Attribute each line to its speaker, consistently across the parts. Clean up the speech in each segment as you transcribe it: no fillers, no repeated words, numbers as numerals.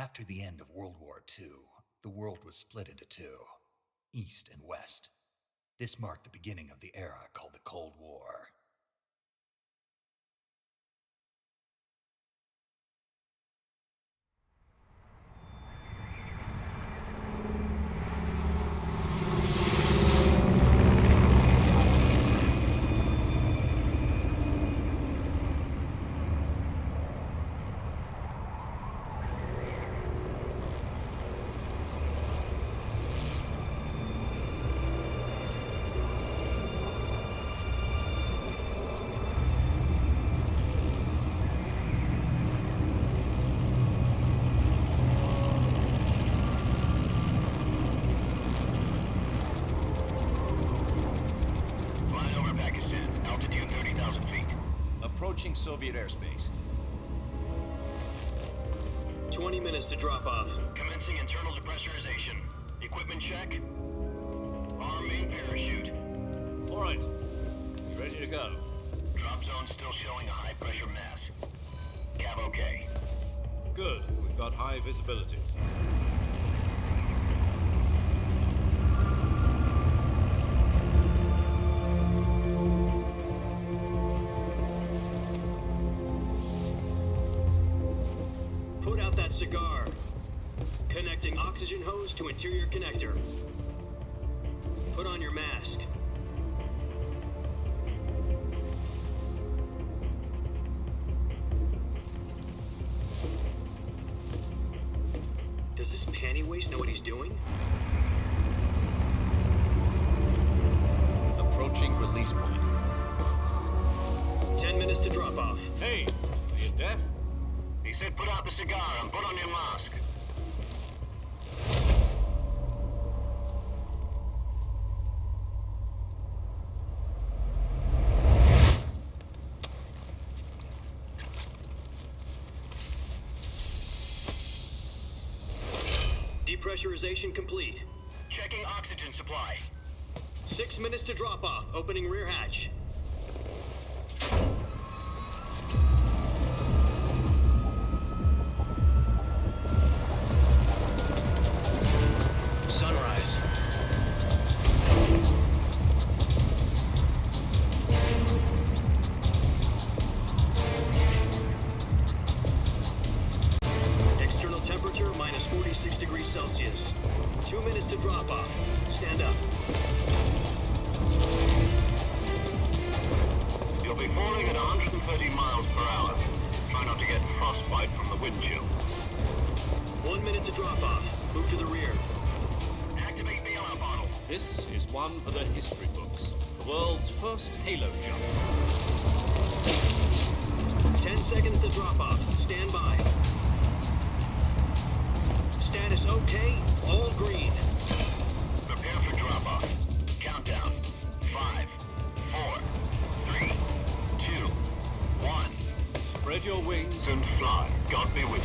Speaker 1: After the end of World War II, the world was split into two, East and West. This marked the beginning of the era called the Cold War.
Speaker 2: Approaching Soviet airspace.
Speaker 3: 20 minutes to drop off.
Speaker 4: Commencing internal depressurization. Equipment check. Arm main parachute.
Speaker 2: All right. Ready to go.
Speaker 4: Drop zone still showing a high pressure mass. Cav okay.
Speaker 2: Good. We've got high visibility.
Speaker 3: Put out that cigar. Connecting oxygen hose to interior connector. Put on your mask. Does this panty waste know what he's doing?
Speaker 2: Approaching release point.
Speaker 3: 10 minutes to drop off.
Speaker 2: Hey, are you deaf?
Speaker 4: He said put out the cigar and put on your mask.
Speaker 3: Depressurization complete.
Speaker 4: Checking oxygen supply.
Speaker 3: 6 minutes to drop off. Opening rear hatch.
Speaker 4: Sunrise.
Speaker 3: External temperature minus 46 degrees Celsius. 2 minutes to drop off. Stand up.
Speaker 4: You'll be falling at 130 miles per hour. Try not to get frostbite from the wind chill.
Speaker 3: 1 minute to drop off. Move to the rear.
Speaker 4: Activate bailout bottle.
Speaker 2: This is one for the history books. The world's first halo jump.
Speaker 3: 10 seconds to drop off. Stand by. Status okay. All green.
Speaker 4: Prepare for drop off. Countdown. 5, 4, 3, 2, 1.
Speaker 2: Spread your wings
Speaker 4: And fly. God be with you.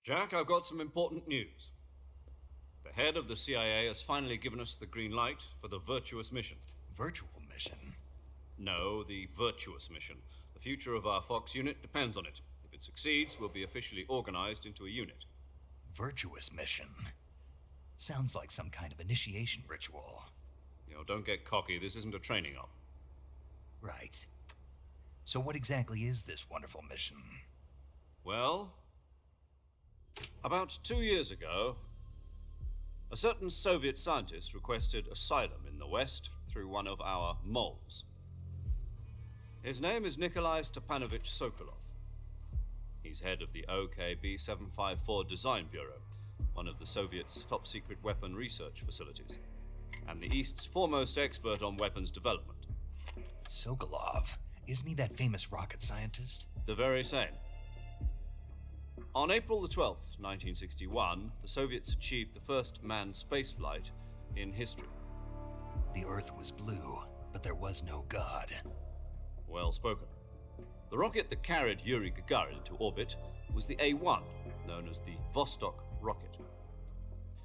Speaker 2: Jack, I've got some important news. The head of the CIA has finally given us the green light for the virtuous mission.
Speaker 1: Virtual mission?
Speaker 2: No, the virtuous mission. The future of our Fox unit depends on it. If it succeeds, we'll be officially organized into a unit.
Speaker 1: Virtuous mission? Sounds like some kind of initiation ritual.
Speaker 2: You know, don't get cocky. This isn't a training op.
Speaker 1: Right. So what exactly is this wonderful mission?
Speaker 2: Well, about 2 years ago, a certain Soviet scientist requested asylum in the West through one of our moles. His name is Nikolai Stepanovich Sokolov. He's head of the OKB 754 Design Bureau, one of the Soviets' top-secret weapon research facilities, and the East's foremost expert on weapons development.
Speaker 1: Sokolov? Isn't he that famous rocket scientist?
Speaker 2: The very same. On April the 12th, 1961, the Soviets achieved the first manned spaceflight in history.
Speaker 1: The Earth was blue, but there was no God.
Speaker 2: Well spoken. The rocket that carried Yuri Gagarin into orbit was the A-1, known as the Vostok rocket.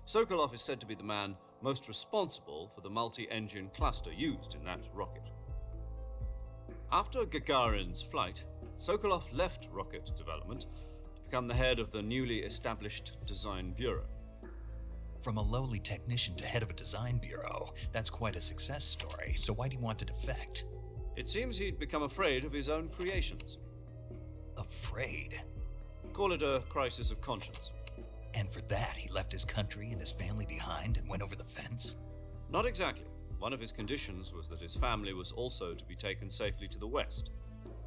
Speaker 2: Sokolov is said to be the man most responsible for the multi-engine cluster used in that rocket. After Gagarin's flight, Sokolov left rocket development to become the head of the newly established Design Bureau.
Speaker 1: From a lowly technician to head of a design bureau, that's quite a success story, so why do you want to defect?
Speaker 2: It seems he'd become afraid of his own creations.
Speaker 1: Afraid?
Speaker 2: Call it a crisis of conscience.
Speaker 1: And for that, he left his country and his family behind and went over the fence?
Speaker 2: Not exactly. One of his conditions was that his family was also to be taken safely to the west.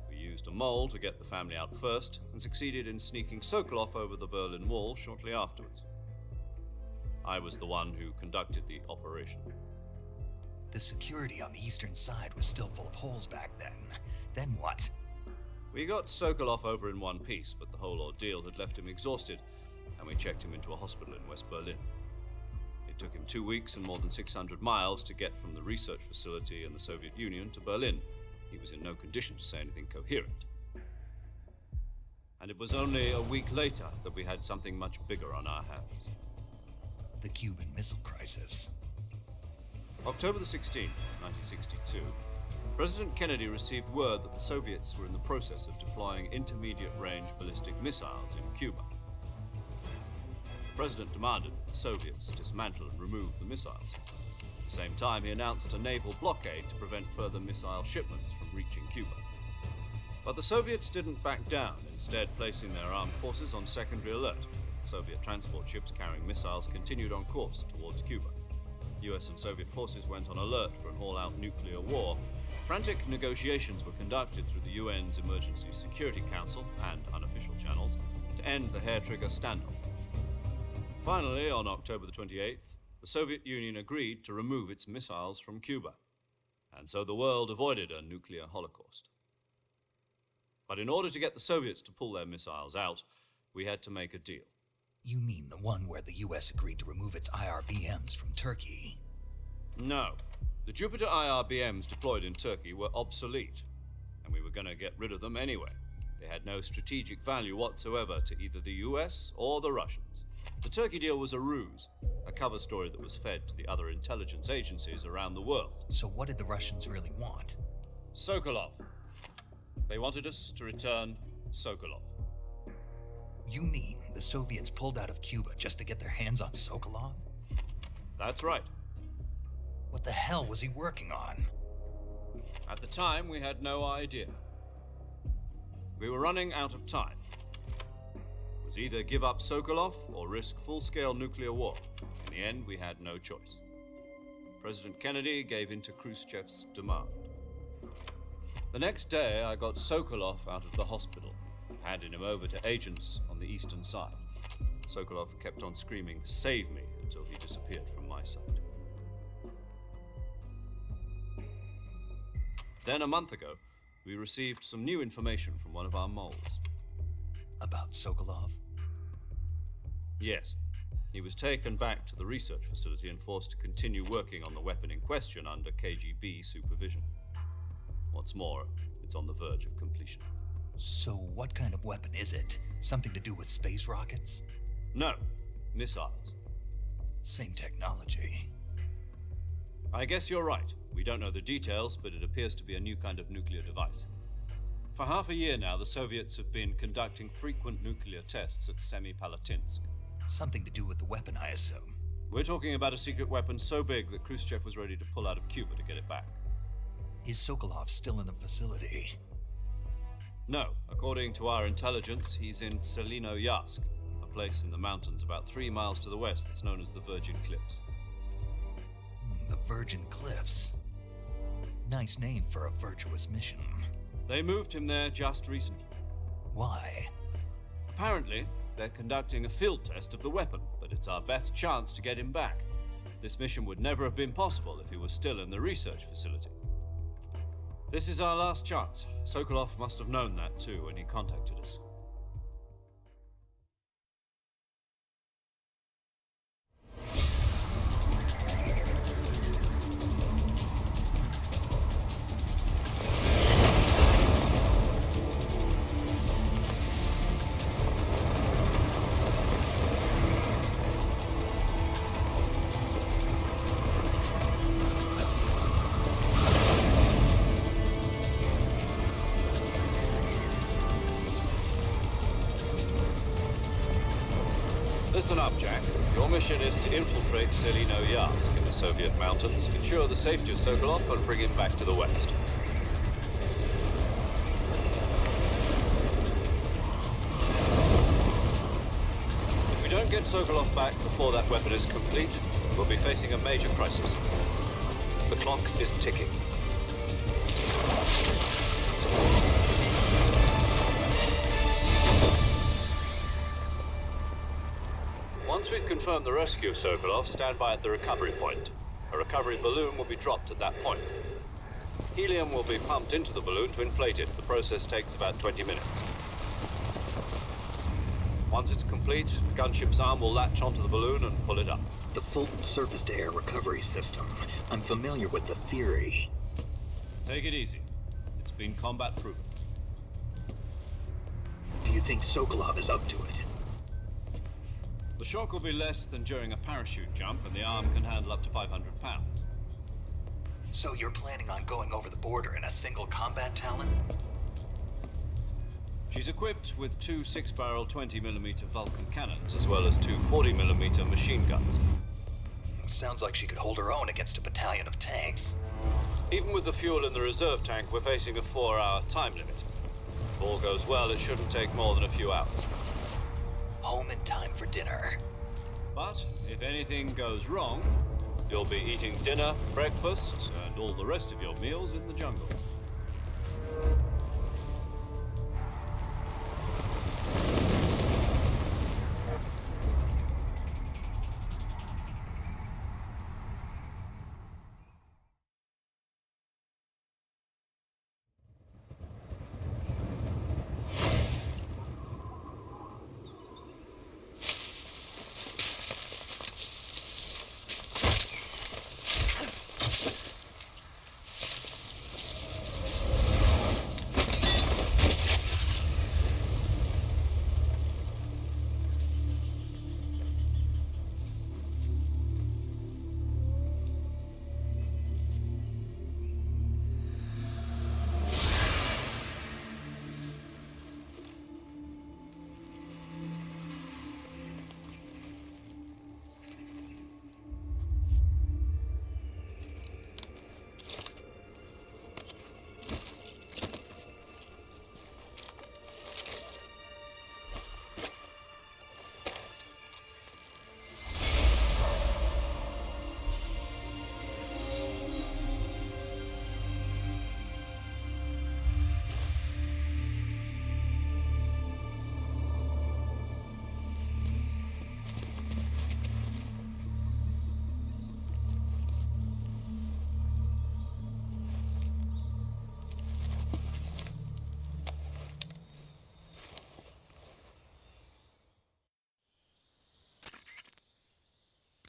Speaker 2: We used a mole to get the family out first and succeeded in sneaking Sokolov over the Berlin Wall shortly afterwards. I was the one who conducted the operation.
Speaker 1: The security on the eastern side was still full of holes back then. Then what?
Speaker 2: We got Sokolov over in one piece, but the whole ordeal had left him exhausted, and we checked him into a hospital in West Berlin. It took him 2 weeks and more than 600 miles to get from the research facility in the Soviet Union to Berlin. He was in no condition to say anything coherent. And it was only a week later that we had something much bigger on our hands.
Speaker 1: The Cuban Missile Crisis.
Speaker 2: October the 16th, 1962, President Kennedy received word that the Soviets were in the process of deploying intermediate-range ballistic missiles in Cuba. The President demanded that the Soviets dismantle and remove the missiles. At the same time, he announced a naval blockade to prevent further missile shipments from reaching Cuba. But the Soviets didn't back down, instead placing their armed forces on secondary alert. Soviet transport ships carrying missiles continued on course towards Cuba. US and Soviet forces went on alert for an all-out nuclear war. Frantic negotiations were conducted through the UN's Emergency Security Council and unofficial channels to end the hair-trigger standoff. Finally, on October the 28th, the Soviet Union agreed to remove its missiles from Cuba, and so the world avoided a nuclear holocaust. But in order to get the Soviets to pull their missiles out, we had to make a deal.
Speaker 1: You mean the one where the US agreed to remove its IRBMs from Turkey?
Speaker 2: No. The Jupiter IRBMs deployed in Turkey were obsolete, and we were going to get rid of them anyway. They had no strategic value whatsoever to either the US or the Russians. The Turkey deal was a ruse, a cover story that was fed to the other intelligence agencies around the world.
Speaker 1: So what did the Russians really want?
Speaker 2: Sokolov. They wanted us to return Sokolov.
Speaker 1: You mean the Soviets pulled out of Cuba just to get their hands on Sokolov?
Speaker 2: That's right.
Speaker 1: What the hell was he working on?
Speaker 2: At the time, we had no idea. We were running out of time. It was either give up Sokolov or risk full-scale nuclear war. In the end, we had no choice. President Kennedy gave in to Khrushchev's demand. The next day, I got Sokolov out of the hospital, handed him over to agents on the eastern side. Sokolov kept on screaming, "Save me," until he disappeared from my sight. Then a month ago, we received some new information from one of our moles.
Speaker 1: About Sokolov?
Speaker 2: Yes. He was taken back to the research facility and forced to continue working on the weapon in question under KGB supervision. What's more, it's on the verge of completion.
Speaker 1: So what kind of weapon is it? Something to do with space rockets?
Speaker 2: No, missiles.
Speaker 1: Same technology.
Speaker 2: I guess you're right. We don't know the details, but it appears to be a new kind of nuclear device. For half a year now, the Soviets have been conducting frequent nuclear tests at Semipalatinsk.
Speaker 1: Something to do with the weapon, I assume.
Speaker 2: We're talking about a secret weapon so big that Khrushchev was ready to pull out of Cuba to get it back.
Speaker 1: Is Sokolov still in the facility?
Speaker 2: No. According to our intelligence, he's in Selinoyarsk, a place in the mountains about 3 miles to the west that's known as the Virgin Cliffs.
Speaker 1: The Virgin Cliffs. Nice name for a virtuous mission.
Speaker 2: They moved him there just recently.
Speaker 1: Why?
Speaker 2: Apparently, they're conducting a field test of the weapon, but it's our best chance to get him back. This mission would never have been possible if he was still in the research facility. This is our last chance. Sokolov must have known that too when he contacted us. Listen up, Jack. Your mission is to infiltrate Selino Yask in the Soviet mountains, ensure the safety of Sokolov, and bring him back to the West. If we don't get Sokolov back before that weapon is complete, we'll be facing a major crisis. The clock is ticking. Once we've confirmed the rescue of Sokolov, stand by at the recovery point. A recovery balloon will be dropped at that point. Helium will be pumped into the balloon to inflate it. The process takes about 20 minutes. Once it's complete, the gunship's arm will latch onto the balloon and pull it up.
Speaker 3: The Fulton surface-to-air recovery system. I'm familiar with the theory.
Speaker 2: Take it easy. It's been combat-proven.
Speaker 3: Do you think Sokolov is up to it?
Speaker 2: The shock will be less than during a parachute jump, and the arm can handle up to 500 pounds.
Speaker 1: So you're planning on going over the border in a single combat Talon?
Speaker 2: She's equipped with two 6-barrel 20mm Vulcan cannons, as well as two 40mm machine guns.
Speaker 1: Sounds like she could hold her own against a battalion of tanks.
Speaker 2: Even with the fuel in the reserve tank, we're facing a 4-hour time limit. If all goes well, it shouldn't take more than a few hours.
Speaker 1: Home in time for dinner.
Speaker 2: But if anything goes wrong, you'll be eating dinner, breakfast, and all the rest of your meals in the jungle.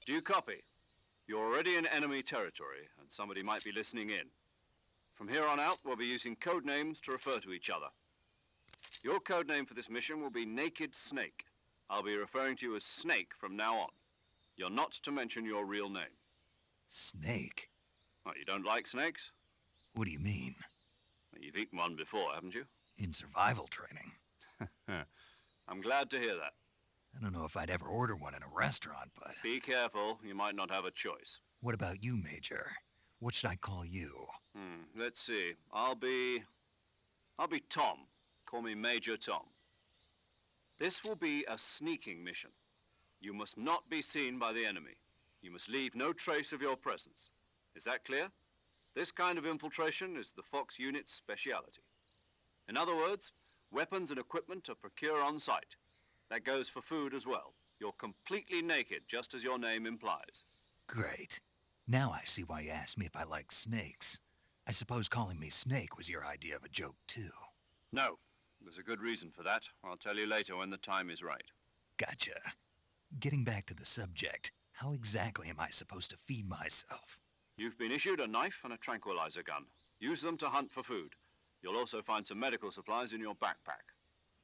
Speaker 2: Do you copy? You're already in enemy territory, and somebody might be listening in. From here on out, we'll be using code names to refer to each other. Your code name for this mission will be Naked Snake. I'll be referring to you as Snake from now on. You're not to mention your real name.
Speaker 1: Snake?
Speaker 2: What, you don't like snakes?
Speaker 1: What do you mean?
Speaker 2: Well, you've eaten one before, haven't you?
Speaker 1: In survival training.
Speaker 2: I'm glad to hear that.
Speaker 1: I don't know if I'd ever order one in a restaurant, but...
Speaker 2: Be careful, you might not have a choice.
Speaker 1: What about you, Major? What should I call you?
Speaker 2: Let's see. I'll be Tom. Call me Major Tom. This will be a sneaking mission. You must not be seen by the enemy. You must leave no trace of your presence. Is that clear? This kind of infiltration is the Fox unit's speciality. In other words, weapons and equipment are procured on site. That goes for food as well. You're completely naked, just as your name implies.
Speaker 1: Great. Now I see why you asked me if I like snakes. I suppose calling me Snake was your idea of a joke, too.
Speaker 2: No, there's a good reason for that. I'll tell you later when the time is right.
Speaker 1: Gotcha. Getting back to the subject, how exactly am I supposed to feed myself?
Speaker 2: You've been issued a knife and a tranquilizer gun. Use them to hunt for food. You'll also find some medical supplies in your backpack.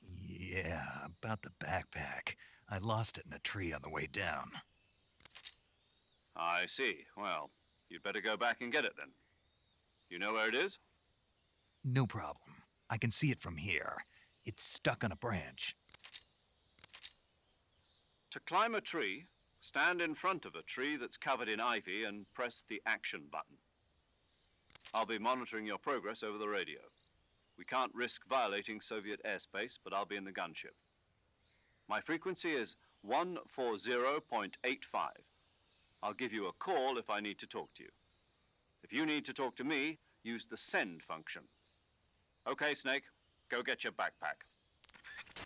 Speaker 1: Yeah, about the backpack. I lost it in a tree on the way down.
Speaker 2: I see. Well, you'd better go back and get it then. You know where it is?
Speaker 1: No problem. I can see it from here. It's stuck on a branch.
Speaker 2: To climb a tree, stand in front of a tree that's covered in ivy and press the action button. I'll be monitoring your progress over the radio. We can't risk violating Soviet airspace, but I'll be in the gunship. My frequency is 140.85. I'll give you a call if I need to talk to you. If you need to talk to me, use the send function. Okay, Snake, go get your backpack.